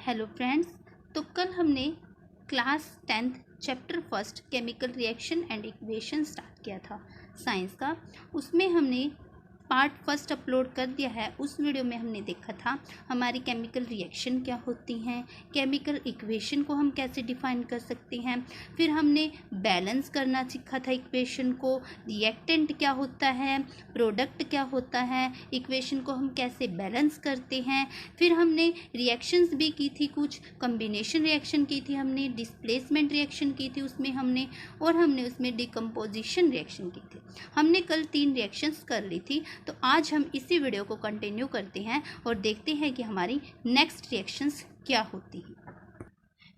Hello friends. तो कल हमने class 10th chapter first chemical reaction and equation start किया था साइंस का। उसमें हमने पार्ट फर्स्ट अपलोड कर दिया है। उस वीडियो में हमने देखा था हमारी केमिकल रिएक्शन क्या होती हैं, केमिकल इक्वेशन को हम कैसे डिफाइन कर सकते हैं, फिर हमने बैलेंस करना सीखा था इक्वेशन को, रिएक्टेंट क्या होता है, प्रोडक्ट क्या होता है, इक्वेशन को हम कैसे बैलेंस करते हैं। फिर हमने रिएक्शंस भी की थी, कुछ कम्बिनेशन रिएक्शन की थी, हमने डिस्प्लेसमेंट रिएक्शन की थी उसमें हमने, और हमने उसमें डिकम्पोजिशन रिएक्शन की थी। हमने कल 3 रिएक्शंस कर ली थी। तो आज हम इसी वीडियो को कंटिन्यू करते हैं और देखते हैं कि हमारी नेक्स्ट रिएक्शंस क्या होती हैं।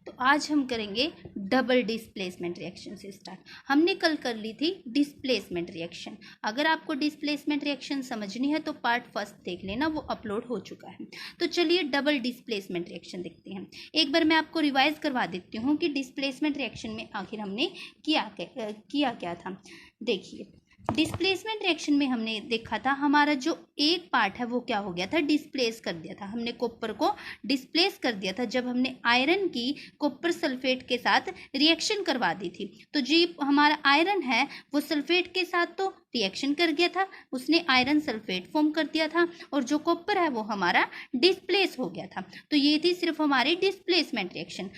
तो आज हम करेंगे डबल डिस्प्लेसमेंट रिएक्शन से स्टार्ट। हमने कल कर ली थी डिस्प्लेसमेंट रिएक्शन। अगर आपको डिस्प्लेसमेंट रिएक्शन समझनी है तो पार्ट फर्स्ट देख लेना, वो अपलोड हो चुका है। तो चलिए डबल डिस्प्लेसमेंट रिएक्शन देखते हैं। एक बार मैं आपको रिवाइज करवा देती हूँ कि डिस्प्लेसमेंट रिएक्शन में आखिर हमने किया क्या था। देखिए, डिस्प्लेसमेंट रिएक्शन में हमने देखा था हमारा जो एक पार्ट है वो क्या हो गया था, डिस्प्लेस कर दिया था। हमने कॉपर को डिस्प्लेस कर दिया था जब हमने आयरन की कॉपर सल्फेट के साथ रिएक्शन करवा दी थी। तो जो हमारा आयरन है वो सल्फेट के साथ तो रिएक्शन कर गया था, उसने आयरन सल्फेट फॉर्म कर दिया था, और जो कॉपर है वो हमारा डिस्प्लेस हो गया था। तो ये थी सिर्फ हमारी डिस्प्लेसमेंट रिएक्शन।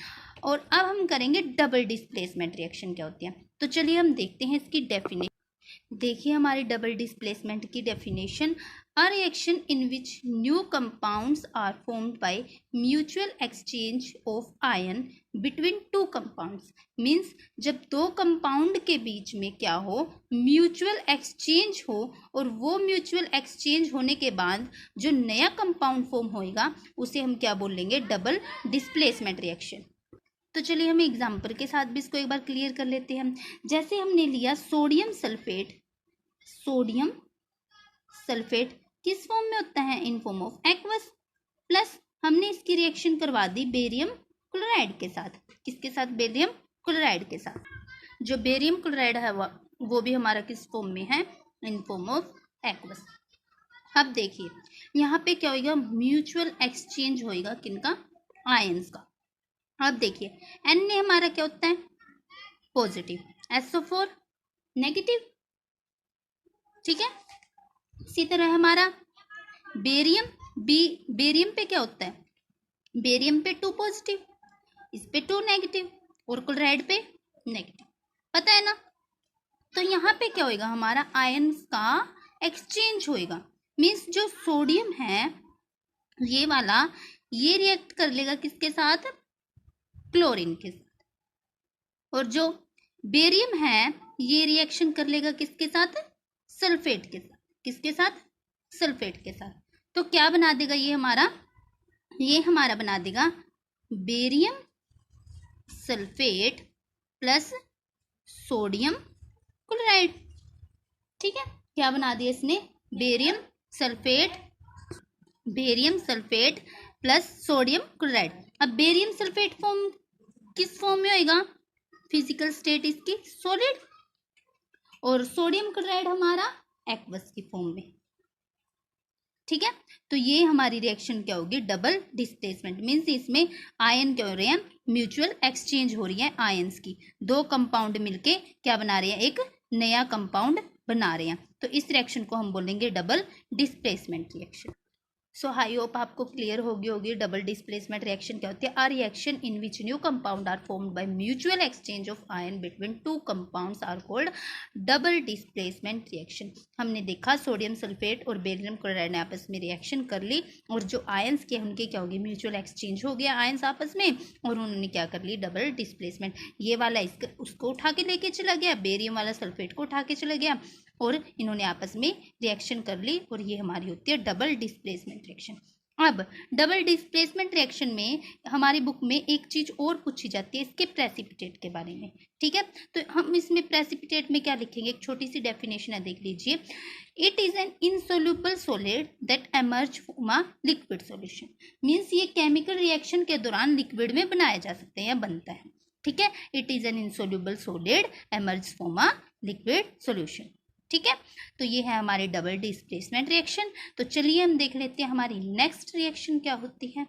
और अब हम करेंगे डबल डिस्प्लेसमेंट रिएक्शन क्या होती है। तो चलिए हम देखते हैं इसकी डेफिनेशन। देखिए हमारी डबल डिस्प्लेसमेंट की definition, a reaction in which new compounds are formed by mutual exchange of ion between two compounds. Means जब दो कंपाउंड के बीच में क्या हो, म्यूचुअल एक्सचेंज हो, और वो म्यूचुअल एक्सचेंज होने के बाद जो नया कंपाउंड फॉर्म होएगा उसे हम क्या बोलेंगे, डबल डिस्प्लेसमेंट रिएक्शन। तो चलिए हम एग्जाम्पल के साथ भी इसको एक बार क्लियर कर लेते हैं। जैसे हमने लिया सोडियम सल्फेट। सोडियम सल्फेट किस फॉर्म में होता है, in form of aqueous, plus हमने इसकी रिएक्शन करवा दी बेरियम क्लोराइड के साथ। किसके साथ, बेरियम क्लोराइड के साथ। जो बेरियम क्लोराइड है वो भी हमारा किस फॉर्म में है, इन फॉर्म ऑफ एक्वस। अब देखिए यहाँ पे क्या होगा, म्यूचुअल एक्सचेंज होएगा किनका, आयंस का। अब देखिए Na हमारा क्या होता है, पॉजिटिव, SO4 नेगेटिव, ठीक है। इसी तरह हमारा बेरियम, बेरियम पे क्या होता है, बेरियम पे 2 पॉजिटिव, इस पे 2 नेगेटिव, और क्लोराइड पे नेगेटिव, पता है ना। तो यहाँ पे क्या होएगा, हमारा आयंस का एक्सचेंज होएगा। मीन्स जो सोडियम है ये वाला, ये रिएक्ट कर लेगा किसके साथ, क्लोरीन के साथ, और जो बेरियम है ये रिएक्शन कर लेगा किसके साथ, सल्फेट के साथ। किसके साथ, सल्फेट के साथ। तो क्या बना देगा ये हमारा बना देगा barium sulphate plus sodium chloride, ठीक है। क्या बना दिया इसने, barium sulphate plus sodium chloride. अब बेरियम सल्फेट फॉर्म किस फॉर्म में होएगा, फिजिकल स्टेट इसकी सॉलिड, और सोडियम क्लोराइड हमारा एक्वस की फॉर्म में, ठीक है। तो ये हमारी रिएक्शन क्या होगी, डबल डिस्प्लेसमेंट। मीन्स इसमें आयन क्या हो रहे हैं, म्यूचुअल एक्सचेंज हो रही है आयंस की। दो कंपाउंड मिलके क्या बना रहे हैं, एक नया कंपाउंड बना रहे हैं। तो इस रिएक्शन को हम बोलेंगे double displacement reaction. So I hope आपको क्लियर होगी डबल डिस्प्लेसमेंट रिएक्शन क्या होती है। Are reaction in which new compound are formed by mutual exchange of ion between two compounds are called double displacement reaction. हमने देखा sodium sulphate और barium chloride ने आपस में रिएक्शन कर ली, और जो आयंस के उनके क्या होगी, म्यूचुअल एक्सचेंज हो गया आयंस आपस में, और उन्होंने क्या कर ली, डबल डिस्प्लेसमेंट। ये वाला उसको उठा के लेके चला गया, बेरियम वाला सल्फेट को उठा के चला गया, और इन्होंने आपस में रिएक्शन कर ली, और ये हमारी होती है डबल डिस्प्लेसमेंट रिएक्शन। अब डबल डिस्प्लेसमेंट रिएक्शन में हमारी बुक में एक चीज और पूछी जाती है, इसके प्रेसिपिटेट के बारे में, ठीक है। तो हम इसमें प्रेसिपिटेट में क्या लिखेंगे, एक छोटी सी डेफिनेशन है, देख लीजिए। It is an insoluble solid that emerge from a liquid solution. Means ये केमिकल रिएक्शन के दौरान लिक्विड में बनाया जा सकते हैं या बनता है, ठीक है। It is an insoluble solid emerge from a liquid solution, ठीक है। तो ये है हमारी डबल डिस्प्लेसमेंट रिएक्शन। तो चलिए हम देख लेते हैं हमारी नेक्स्ट रिएक्शन क्या होती है।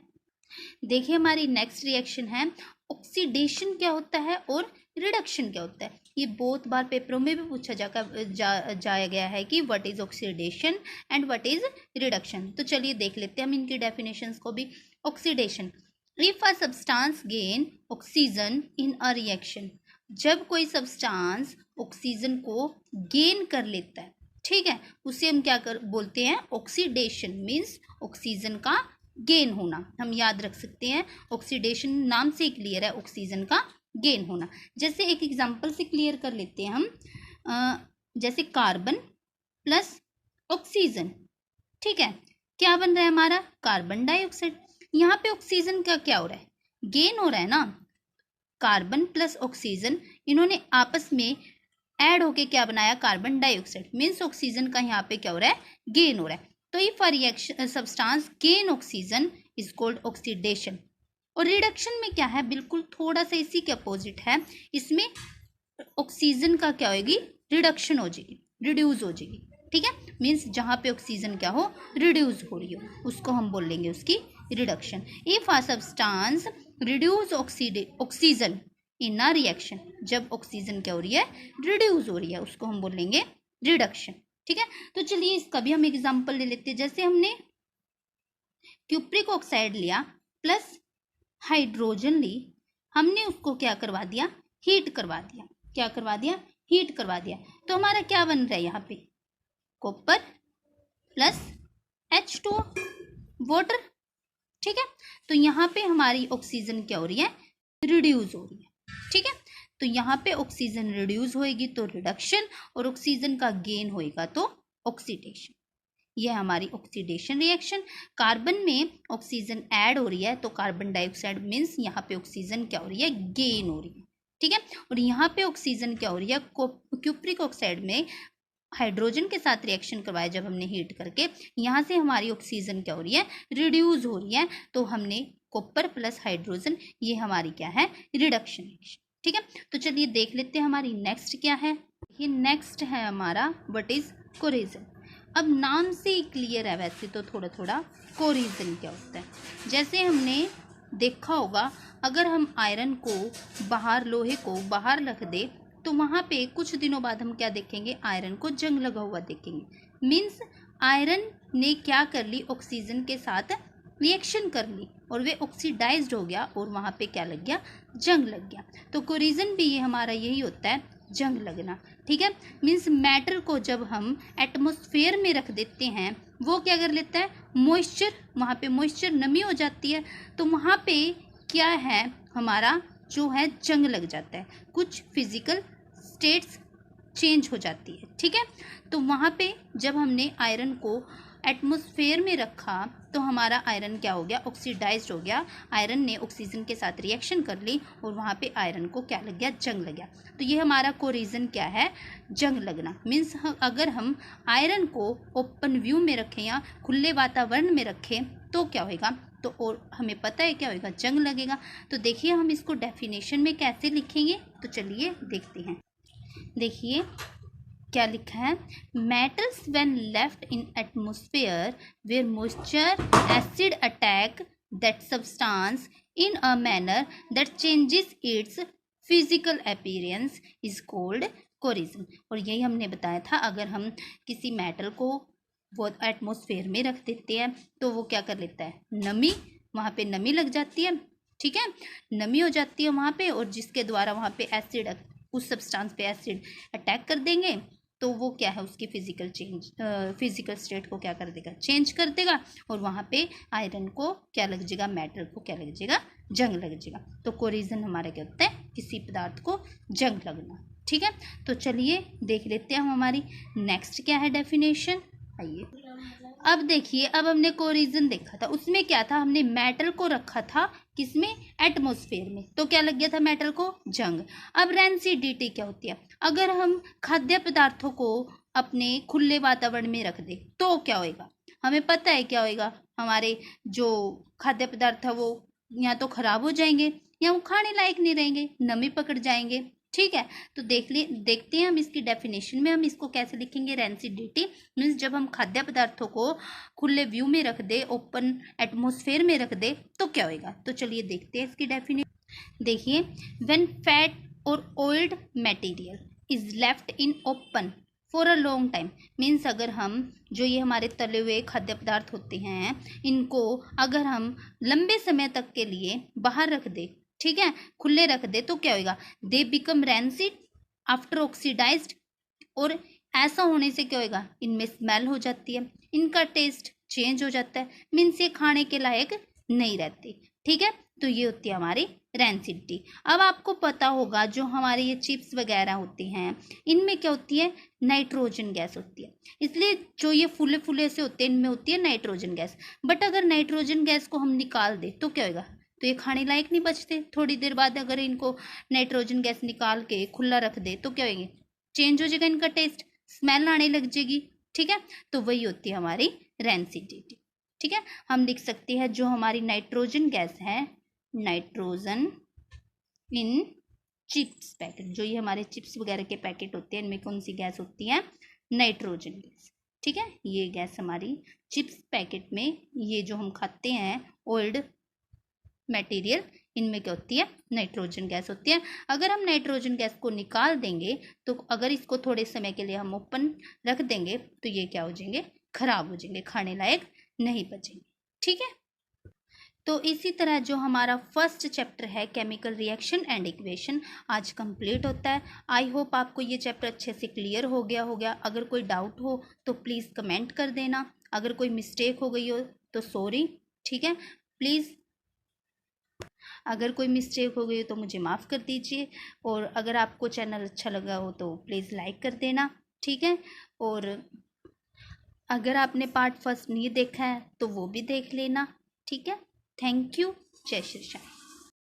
देखिए हमारी नेक्स्ट रिएक्शन है ऑक्सीडेशन क्या होता है और रिडक्शन क्या होता है। ये बहुत बार पेपरों में भी पूछा जाया गया है कि what is oxidation and what is reduction. तो चलिए देख लेते हैं हम इनकी डेफिनेशंस को भी। Oxidation, if a substance gain oxygen in a reaction, जब कोई सब्सटेंस ऑक्सीजन को गेन कर लेता है, ठीक है, उसे हम क्या बोलते हैं, ऑक्सीडेशन। मीन्स ऑक्सीजन का गेन होना, हम याद रख सकते हैं। ऑक्सीडेशन नाम से क्लियर है, ऑक्सीजन का गेन होना। जैसे एक एग्जांपल से क्लियर कर लेते हैं हम, जैसे कार्बन प्लस ऑक्सीजन, ठीक है, क्या बन रहा है हमारा, कार्बन डाइऑक्साइड। यहाँ पे ऑक्सीजन का क्या हो रहा है, गेन हो रहा है ना। कार्बन प्लस ऑक्सीजन इन्होंने आपस में ऐड होके क्या बनाया, कार्बन डाइऑक्साइड। मीन्स ऑक्सीजन का यहाँ पे क्या हो रहा है, गेन हो रहा है। तो if a reaction substance gain oxygen is called oxidation. और रिडक्शन में क्या है, बिल्कुल थोड़ा सा इसी के अपोजिट है। इसमें ऑक्सीजन का क्या होगी, रिडक्शन हो जाएगी, रिड्यूस हो जाएगी, ठीक है। मीन्स जहाँ पे ऑक्सीजन क्या हो, रिड्यूस हो रही हो, उसको हम बोल लेंगे उसकी reduction. If a substance reduce oxygen in a reaction, जब ऑक्सीजन क्या हो रही है, रिड्यूस हो रही है, उसको हम बोल लेंगे रिडक्शन, ठीक है। तो चलिए इसका भी हम एग्जांपल ले लेते हैं। जैसे हमने क्यूप्रिक ऑक्साइड लिया प्लस हाइड्रोजन ली, हमने उसको क्या करवा दिया, हीट करवा दिया। क्या करवा दिया, हीट करवा दिया। तो हमारा क्या बन रहा है यहाँ पे, कॉपर प्लस H2O, वाटर, ठीक है। तो यहाँ पे हमारी ऑक्सीजन क्या हो रही है, रिड्यूस हो रही है, ठीक है। तो यहाँ पे ऑक्सीजन रिड्यूस होएगी तो रिडक्शन, और ऑक्सीजन का गेन होएगा तो ऑक्सीडेशन। यह हमारी ऑक्सीडेशन रिएक्शन। कार्बन में ऑक्सीजन ऐड हो रही है तो कार्बन डाइऑक्साइड, मीन्स यहाँ पे ऑक्सीजन क्या हो रही है, गेन हो रही है, ठीक है। और यहाँ पे ऑक्सीजन क्या हो रही है, क्यूप्रिक ऑक्साइड में हाइड्रोजन के साथ रिएक्शन करवाया जब हमने हीट करके, यहाँ से हमारी ऑक्सीजन क्या हो रही है, रिड्यूस हो रही है। तो हमने कॉपर प्लस हाइड्रोजन, ये हमारी क्या है, रिडक्शन रिएक्शन, ठीक है। तो चलिए देख लेते हैं हमारी नेक्स्ट क्या है। ये नेक्स्ट है हमारा व्हाट इज कोरिजन। अब नाम से ही क्लियर है वैसे तो थोड़ा थोड़ा, कोरिजन क्या होता है। जैसे हमने देखा होगा, अगर हम आयरन को बाहर, लोहे को बाहर रख दे तो वहाँ पे कुछ दिनों बाद हम क्या देखेंगे, आयरन को जंग लगा हुआ देखेंगे। मीन्स आयरन ने क्या कर ली, ऑक्सीजन के साथ रिएक्शन कर ली और वे ऑक्सीडाइज्ड हो गया और वहाँ पे क्या लग गया, जंग लग गया। तो कोरिजन भी ये हमारा यही होता है, जंग लगना, ठीक है। मीन्स मैटर को जब हम एटमॉस्फेयर में रख देते हैं, वो क्या कर लेता है, मॉइस्चर, वहाँ पे मॉइस्चर, नमी हो जाती है, तो वहाँ पे क्या है हमारा, जो है जंग लग जाता है, कुछ फिजिकल स्टेट्स चेंज हो जाती है, ठीक है। तो वहाँ पे जब हमने आयरन को एटमॉस्फेयर में रखा तो हमारा आयरन क्या हो गया, ऑक्सीडाइज्ड हो गया। आयरन ने ऑक्सीजन के साथ रिएक्शन कर ली और वहाँ पे आयरन को क्या लग गया, जंग लग गया। तो ये हमारा कोरिजन क्या है, जंग लगना। मीन्स अगर हम आयरन को ओपन व्यू में रखें या खुले वातावरण में रखें तो क्या होगा, तो और हमें पता है क्या होगा, जंग लगेगा। तो देखिए हम इसको डेफिनेशन में कैसे लिखेंगे, तो चलिए देखते हैं। देखिए क्या लिखा है, matters when left in atmosphere where moisture acid attack that substance in a manner that changes its physical appearance is called corrosion. और यही हमने बताया था, अगर हम किसी मेटल को वो एटमॉस्फेयर में रख देते हैं तो वो क्या कर लेता है, नमी, वहाँ पे नमी लग जाती है, ठीक है, नमी हो जाती है वहाँ पे, और जिसके द्वारा वहाँ पे एसिड, उस सब्सटेंस पे एसिड अटैक कर देंगे तो वो क्या है, उसकी फिजिकल स्टेट को क्या कर देगा, चेंज कर देगा, और वहाँ पे आयरन को क्या लग जाएगा, मेटल को क्या लग जाएगा, जंग लग जाएगा। तो कोरिजन हमारा क्या होता है, किसी पदार्थ को जंग लगना, ठीक है। तो चलिए देख लेते हैं हम हमारी नेक्स्ट क्या है डेफिनेशन। आइए अब देखिए, अब हमने कोरिजन देखा था, उसमें क्या था, हमने मेटल को रखा था किसमें, एटमॉस्फेयर में, तो क्या लग गया था मेटल को, जंग। अब रेंसिडिटी क्या होती है, अगर हम खाद्य पदार्थों को अपने खुले वातावरण में रख दे तो क्या होएगा, हमें पता है क्या होएगा, हमारे जो खाद्य पदार्थ है वो या तो खराब हो जाएंगे या वो खाने लायक नहीं रहेंगे, नमी पकड़ जाएंगे, ठीक है। तो देखते हैं हम इसकी डेफिनेशन में हम इसको कैसे लिखेंगे। रेंसिडिटी मीन्स जब हम खाद्य पदार्थों को खुले व्यू में रख दे, ओपन एटमॉस्फेयर में रख दे तो क्या होएगा। तो चलिए देखते हैं इसकी डेफिनेशन। देखिए, व्हेन फैट और oiled material is left in open for a long time means अगर हम जो ये हमारे तले हुए खाद्य पदार्थ होते हैं इनको अगर हम लंबे समय तक के लिए बाहर रख दे, ठीक है, खुले रख दे तो क्या होगा, they become rancid after oxidised. और ऐसा होने से क्या होगा, इनमें स्मेल हो जाती है, इनका टेस्ट चेंज हो जाता है, मीन्स ये खाने के लायक नहीं रहती। ठीक है, तो ये होती है हमारी रैंसिडिटी। अब आपको पता होगा जो हमारे ये चिप्स वगैरह होती हैं इनमें क्या होती है, नाइट्रोजन गैस होती है, इसलिए जो ये फूले फूले से होते हैं इनमें होती है नाइट्रोजन गैस। बट अगर नाइट्रोजन गैस को हम निकाल दें तो क्या होगा, तो ये खाने लायक नहीं बचते। थोड़ी देर बाद अगर इनको नाइट्रोजन गैस निकाल के खुला रख दे तो क्या होंगे, चेंज हो जाएगा इनका टेस्ट, स्मेल आने लग जाएगी। ठीक है, तो वही होती है हमारी रैंसिडिटी। ठीक है, हम लिख सकते हैं जो हमारी नाइट्रोजन गैस है, नाइट्रोजन इन चिप्स पैकेट, जो ये हमारे चिप्स वगैरह के पैकेट होते हैं इनमें कौन सी गैस होती है, नाइट्रोजन गैस। ठीक है, ये गैस हमारी चिप्स पैकेट में, ये जो हम खाते हैं ओल्ड मटेरियल, इनमें क्या होती है, नाइट्रोजन गैस होती है। अगर हम नाइट्रोजन गैस को निकाल देंगे तो अगर इसको थोड़े समय के लिए हम ओपन रख देंगे तो ये क्या हो जाएंगे, खराब हो जाएंगे, खाने लायक नहीं बचेंगे। ठीक है, तो इसी तरह जो हमारा फर्स्ट चैप्टर है केमिकल रिएक्शन एंड इक्वेशन आज कंप्लीट होता है। आई होप आपको ये चैप्टर अच्छे से क्लियर हो गया। अगर कोई डाउट हो तो प्लीज़ कमेंट कर देना, अगर कोई मिस्टेक हो गई हो तो सॉरी। ठीक है, प्लीज़ अगर कोई मिस्टेक हो गई तो मुझे माफ़ कर दीजिए, और अगर आपको चैनल अच्छा लगा हो तो प्लीज़ लाइक कर देना। ठीक है, और अगर आपने पार्ट फर्स्ट नहीं देखा है तो वो भी देख लेना। ठीक है, थैंक यू, जय श्री श्याम।